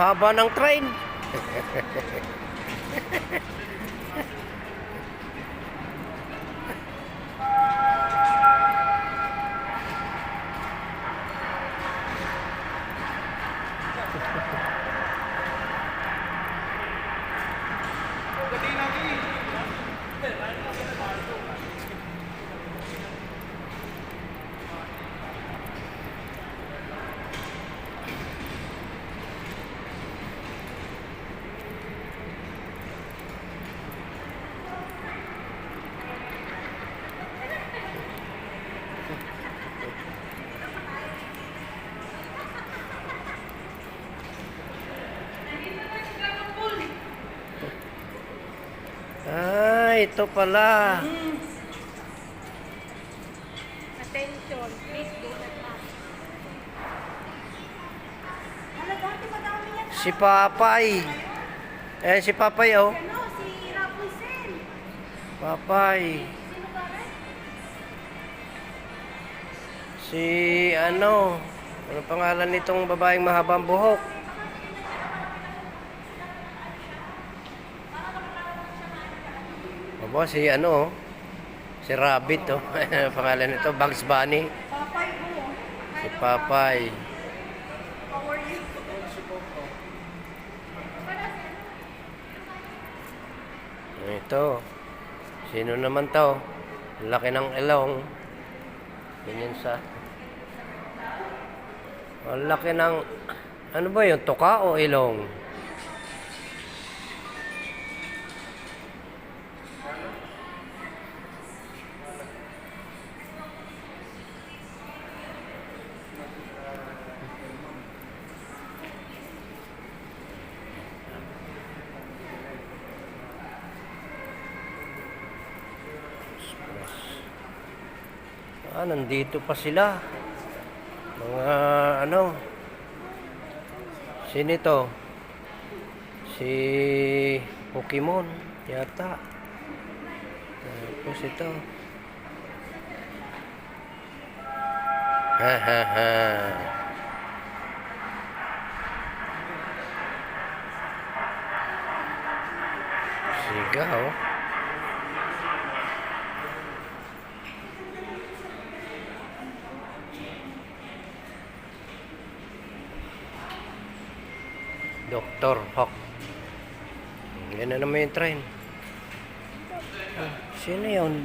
haba ng train. Ito pala. Attention, please do not pass. Hala, dati madami yan. Si Papay. Si Papay, oh. Ano, si Rapunzel. Papay. Sino ba rin? Si ano pangalan nitong babaeng mahabang buhok? Aba, si ano, si Rabbit, oh. Pangalan nito, Bugs Bunny. Papay po. Si Papay. How are you? Ito. Sino naman to? Laki ng ilong. Ganyan sa... Ang laki ng... Ano ba yun? Tuka o ilong? Nandito pa sila. Mga ano. Sino ito? Si Pokemon yata. Tapos ito. Ha ha ha. Sigaw. Dr. Hawk. Yan na naman yung train. Sino yun?